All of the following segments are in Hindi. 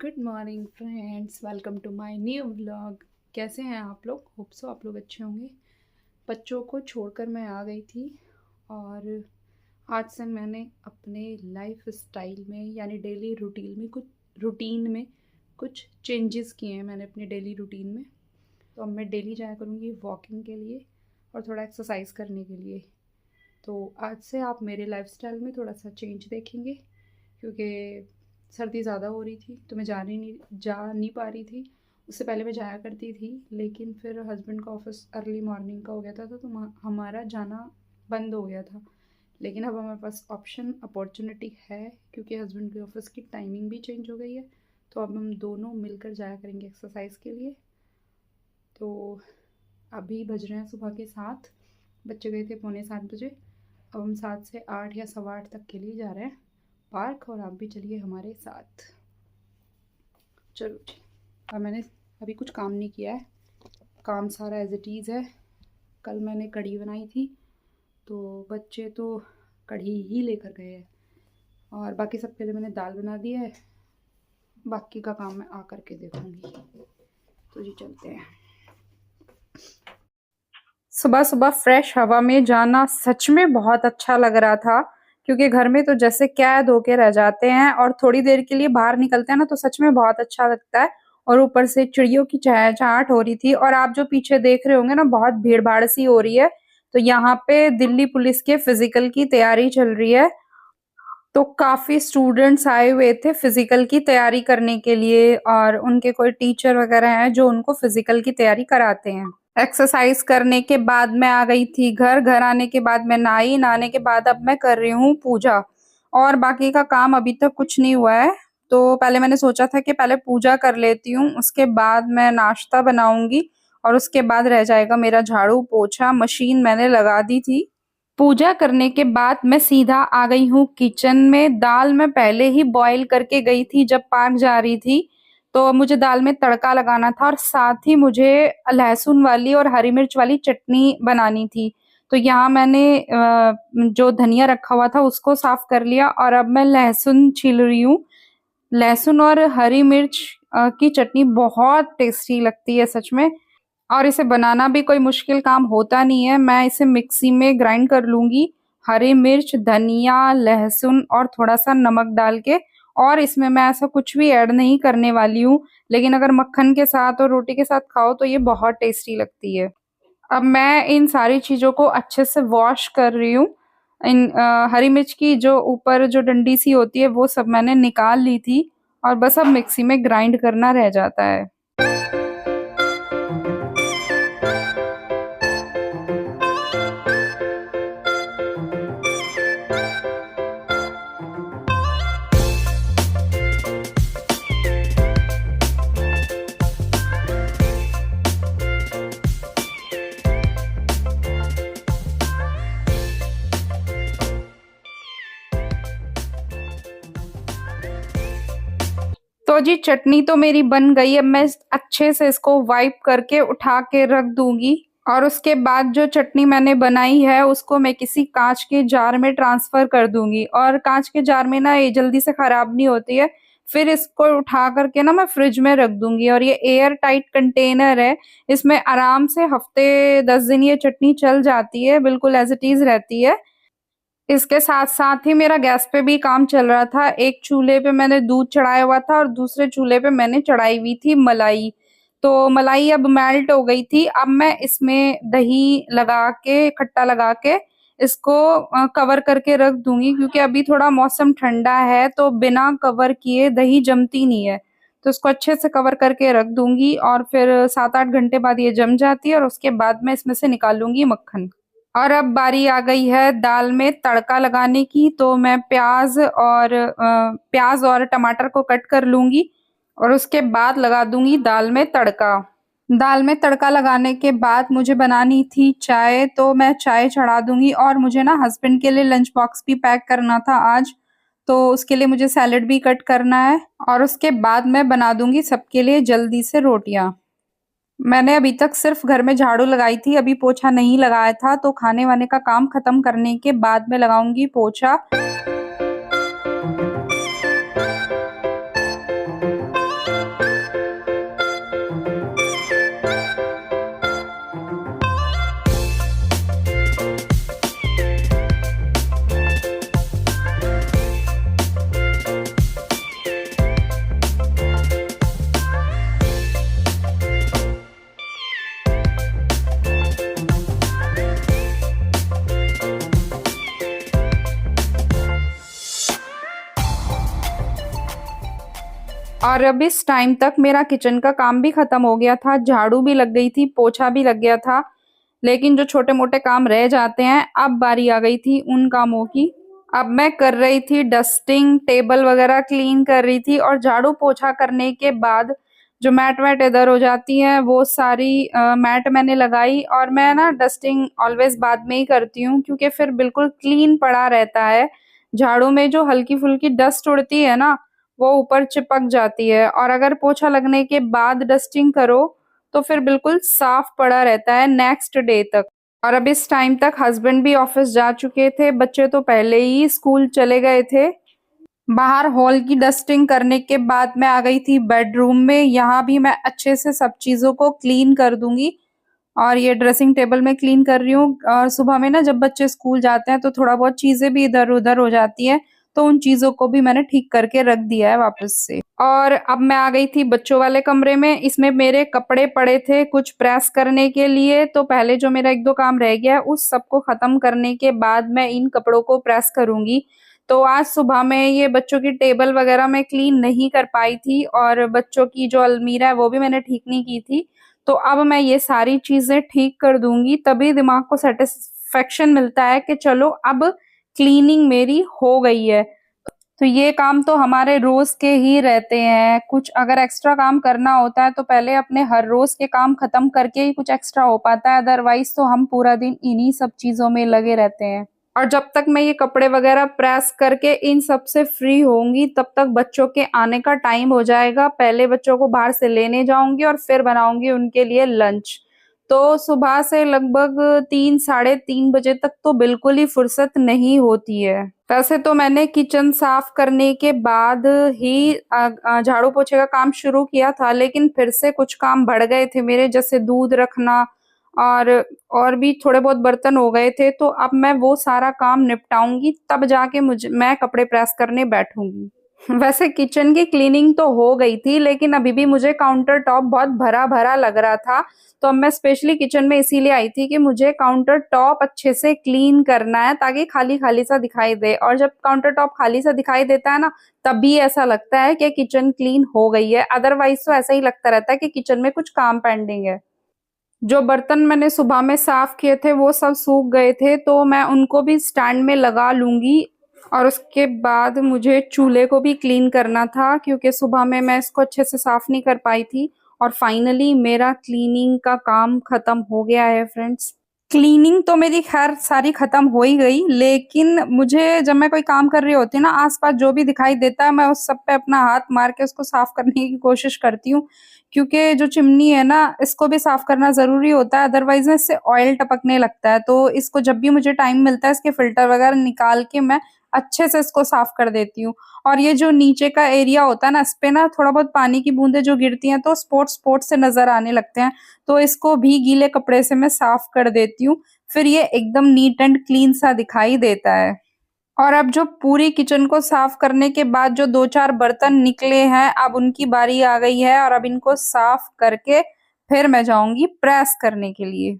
Good morning friends, welcome to my new vlog. कैसे हैं आप लोग? होप सो आप लोग अच्छे होंगे। बच्चों को छोड़कर मैं आ गई थी और आज से मैंने अपने लाइफ स्टाइल में यानी डेली रूटीन में कुछ चेंजेस किए हैं मैंने अपने डेली रूटीन में। तो अब मैं डेली जाया करूँगी वॉकिंग के लिए और थोड़ा एक्सरसाइज करने के लिए। तो आज से आप मेरे लाइफस्टाइल में थोड़ा सा चेंज देखेंगे क्योंकि सर्दी ज़्यादा हो रही थी तो मैं जा नहीं पा रही थी। उससे पहले मैं जाया करती थी, लेकिन फिर हस्बैंड का ऑफिस अर्ली मॉर्निंग का हो गया था तो हमारा जाना बंद हो गया था। लेकिन अब हमारे पास अपॉर्चुनिटी है क्योंकि हस्बैंड के ऑफिस की टाइमिंग भी चेंज हो गई है। तो अब हम दोनों मिलकर जाया करेंगे एक्सरसाइज के लिए। तो अभी बज रहे हैं सुबह के 7। बच्चे गए थे 6:45 बजे। अब हम 7 से 8 या 8:15 तक के लिए जा रहे हैं पार्क, और आप भी चलिए हमारे साथ। चलो जी। अब मैंने अभी कुछ काम नहीं किया है, काम सारा एज इट इज़ है। कल मैंने कढ़ी बनाई थी तो बच्चे तो कढ़ी ही लेकर गए हैं, और बाकी सबके लिए मैंने दाल बना दी है। बाकी का काम मैं आ करके देखूँगी। तो जी चलते हैं। सुबह सुबह फ्रेश हवा में जाना सच में बहुत अच्छा लग रहा था, क्योंकि घर में तो जैसे कैद होके रह जाते हैं और थोड़ी देर के लिए बाहर निकलते हैं ना तो सच में बहुत अच्छा लगता है। और ऊपर से चिड़ियों की चहचहाट हो रही थी, और आप जो पीछे देख रहे होंगे ना, बहुत भीड़ भाड़ सी हो रही है। तो यहाँ पे दिल्ली पुलिस के फिजिकल की तैयारी चल रही है। तो काफी स्टूडेंट्स आए हुए थे फिजिकल की तैयारी करने के लिए, और उनके कोई टीचर वगैरह हैं जो उनको फिजिकल की तैयारी कराते हैं। एक्सरसाइज करने के बाद मैं आ गई थी घर आने के बाद मैं नहाई, नहाने के बाद अब मैं कर रही हूँ पूजा। और बाकी का काम अभी तक कुछ नहीं हुआ है। तो पहले मैंने सोचा था कि पहले पूजा कर लेती हूँ, उसके बाद मैं नाश्ता बनाऊंगी, और उसके बाद रह जाएगा मेरा झाड़ू पोछा। मशीन मैंने लगा दी थी। पूजा करने के बाद मैं सीधा आ गई हूँ किचन में। दाल मैं पहले ही बॉईल करके गई थी जब पार्क जा रही थी। तो मुझे दाल में तड़का लगाना था, और साथ ही मुझे लहसुन वाली और हरी मिर्च वाली चटनी बनानी थी। तो यहाँ मैंने जो धनिया रखा हुआ था उसको साफ कर लिया, और अब मैं लहसुन छील रही हूँ। लहसुन और हरी मिर्च की चटनी बहुत टेस्टी लगती है सच में। और इसे बनाना भी कोई मुश्किल काम होता नहीं है। मैं इसे मिक्सी में ग्राइंड कर लूंगी, हरी मिर्च, धनिया, लहसुन और थोड़ा सा नमक डाल के। और इसमें मैं ऐसा कुछ भी ऐड नहीं करने वाली हूँ, लेकिन अगर मक्खन के साथ और रोटी के साथ खाओ तो ये बहुत टेस्टी लगती है। अब मैं इन सारी चीजों को अच्छे से वॉश कर रही हूँ। इन हरी मिर्च की जो ऊपर जो डंडी सी होती है वो सब मैंने निकाल ली थी, और बस अब मिक्सी में ग्राइंड करना रह जाता है। तो जी चटनी तो मेरी बन गई। अब मैं अच्छे से इसको वाइप करके उठा के रख दूंगी, और उसके बाद जो चटनी मैंने बनाई है उसको मैं किसी कांच के जार में ट्रांसफर कर दूंगी। और कांच के जार में ना ये जल्दी से खराब नहीं होती है। फिर इसको उठा करके ना मैं फ्रिज में रख दूंगी, और ये एयर टाइट कंटेनर है। इसमें आराम से हफ्ते 10 दिन ये चटनी चल जाती है, बिल्कुल एज इट इज रहती है। इसके साथ साथ ही मेरा गैस पे भी काम चल रहा था। एक चूल्हे पे मैंने दूध चढ़ाया हुआ था, और दूसरे चूल्हे पे मैंने चढ़ाई हुई थी मलाई। तो मलाई अब मेल्ट हो गई थी। अब मैं इसमें दही लगा के, खट्टा लगा के इसको कवर करके रख दूंगी, क्योंकि अभी थोड़ा मौसम ठंडा है तो बिना कवर किए दही जमती नहीं है। तो इसको अच्छे से कवर करके रख दूंगी, और फिर 7-8 घंटे बाद ये जम जाती है, और उसके बाद मैं इसमें से निकाल लूंगी मक्खन। और अब बारी आ गई है दाल में तड़का लगाने की। तो मैं प्याज और टमाटर को कट कर लूंगी, और उसके बाद लगा दूंगी दाल में तड़का। दाल में तड़का लगाने के बाद मुझे बनानी थी चाय, तो मैं चाय चढ़ा दूंगी। और मुझे ना हस्बैंड के लिए लंच बॉक्स भी पैक करना था आज, तो उसके लिए मुझे सैलेड भी कट करना है। और उसके बाद मैं बना दूंगी सबके लिए जल्दी से रोटियां। मैंने अभी तक सिर्फ घर में झाड़ू लगाई थी, अभी पोछा नहीं लगाया था। तो खाने वाने का काम खत्म करने के बाद मैं लगाऊंगी पोछा। और अब इस टाइम तक मेरा किचन का काम भी खत्म हो गया था, झाड़ू भी लग गई थी, पोछा भी लग गया था। लेकिन जो छोटे-मोटे काम रह जाते हैं, अब बारी आ गई थी उन कामों की। अब मैं कर रही थी डस्टिंग, टेबल वगैरह क्लीन कर रही थी और झाड़ू पोछा करने के बाद जो मैट वैट इधर हो जाती हैं वो सारी मैट मैंने लगाई। और मैं ना डस्टिंग ऑलवेज बाद में ही करती हूँ क्योंकि फिर बिल्कुल क्लीन पड़ा रहता है। झाड़ू में जो हल्की फुल्की डस्ट उड़ती है ना वो ऊपर चिपक जाती है, और अगर पोछा लगने के बाद डस्टिंग करो तो फिर बिल्कुल साफ पड़ा रहता है नेक्स्ट डे तक। और अब इस टाइम तक हस्बैंड भी ऑफिस जा चुके थे, बच्चे तो पहले ही स्कूल चले गए थे। बाहर हॉल की डस्टिंग करने के बाद मैं आ गई थी बेडरूम में। यहाँ भी मैं अच्छे से सब चीज़ों को क्लीन कर दूंगी। और ये ड्रेसिंग टेबल में क्लीन कर रही हूँ। और सुबह में ना जब बच्चे स्कूल जाते हैं तो थोड़ा बहुत चीज़ें भी इधर-उधर हो जाती हैं, तो उन चीज़ों को भी मैंने ठीक करके रख दिया है वापस से। और अब मैं आ गई थी बच्चों वाले कमरे में। इसमें मेरे कपड़े पड़े थे कुछ प्रेस करने के लिए, तो पहले जो मेरा 1-2 काम रह गया है उस सबको ख़त्म करने के बाद मैं इन कपड़ों को प्रेस करूँगी। तो आज सुबह में ये बच्चों की टेबल वगैरह मैं क्लीन नहीं कर पाई थी, और बच्चों की जो अलमीरा है वो भी मैंने ठीक नहीं की थी। तो अब मैं ये सारी चीज़ें ठीक कर दूँगी, तभी दिमाग को सैटिस्फैक्शन मिलता है कि चलो अब क्लीनिंग मेरी हो गई है। तो ये काम तो हमारे रोज़ के ही रहते हैं। कुछ अगर एक्स्ट्रा काम करना होता है तो पहले अपने हर रोज़ के काम खत्म करके ही कुछ एक्स्ट्रा हो पाता है, अदरवाइज़ तो हम पूरा दिन इन्हीं सब चीज़ों में लगे रहते हैं। और जब तक मैं ये कपड़े वगैरह प्रेस करके इन सब से फ्री होंगी तब तक बच्चों के आने का टाइम हो जाएगा। पहले बच्चों को बाहर से लेने जाऊँगी और फिर बनाऊँगी उनके लिए लंच। तो सुबह से लगभग 3 साढ़े 3 बजे तक तो बिल्कुल ही फुर्सत नहीं होती है। वैसे तो मैंने किचन साफ करने के बाद ही झाड़ू पोछे का काम शुरू किया था, लेकिन फिर से कुछ काम बढ़ गए थे मेरे, जैसे दूध रखना और और भी थोड़े बहुत बर्तन हो गए थे। तो अब मैं वो सारा काम निपटाऊँगी तब जाके मैं कपड़े प्रेस करने बैठूँगी। वैसे किचन की क्लीनिंग तो हो गई थी, लेकिन अभी भी मुझे काउंटर टॉप बहुत भरा-भरा लग रहा था। तो अब मैं स्पेशली किचन में इसीलिए आई थी कि मुझे काउंटर टॉप अच्छे से क्लीन करना है ताकि खाली-खाली सा दिखाई दे, और जब काउंटर टॉप खाली सा दिखाई देता है ना, तभी ऐसा लगता है कि किचन क्लीन हो गई है। अदरवाइज़ तो ऐसा ही लगता रहता है कि किचन में कुछ काम पेंडिंग है। जो बर्तन मैंने सुबह में साफ किए थे वो सब सूख गए थे, तो मैं उनको भी स्टैंड में लगा लूँगी। और उसके बाद मुझे चूल्हे को भी क्लीन करना था क्योंकि सुबह में मैं इसको अच्छे से साफ नहीं कर पाई थी। और फाइनली मेरा क्लीनिंग का काम खत्म हो गया है फ्रेंड्स। क्लीनिंग तो मेरी खैर सारी खत्म हो ही गई, लेकिन मुझे जब मैं कोई काम कर रही होती हूँ ना, आस-पास जो भी दिखाई देता है मैं उस सब पे अपना हाथ मार के उसको साफ करने की कोशिश करती हूँ। क्योंकि जो चिमनी है ना, इसको भी साफ करना ज़रूरी होता है, अदरवाइज़ ना इससे ऑयल टपकने लगता है। तो इसको जब भी मुझे टाइम मिलता है इसके फ़िल्टर वगैरह निकाल के मैं अच्छे से इसको साफ कर देती हूँ। और ये जो नीचे का एरिया होता है ना, इस पे ना थोड़ा बहुत पानी की बूंदें जो गिरती हैं तो स्पॉट-स्पॉट से नज़र आने लगते हैं। तो इसको भी गीले कपड़े से मैं साफ कर देती हूँ। फिर ये एकदम नीट एंड क्लीन सा दिखाई देता है। और अब जो पूरी किचन को साफ करने के बाद जो 2-4 बर्तन निकले हैं, अब उनकी बारी आ गई है, और अब इनको साफ करके फिर मैं जाऊँगी प्रेस करने के लिए।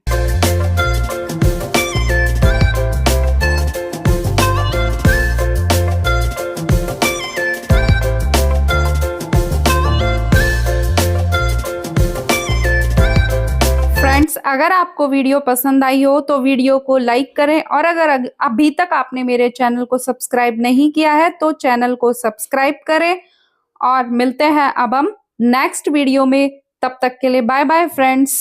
फ्रेंड्स, अगर आपको वीडियो पसंद आई हो तो वीडियो को लाइक करें, और अगर अभी तक आपने मेरे चैनल को सब्सक्राइब नहीं किया है तो चैनल को सब्सक्राइब करें। और मिलते हैं अब हम नेक्स्ट वीडियो में। तब तक के लिए बाय बाय फ्रेंड्स।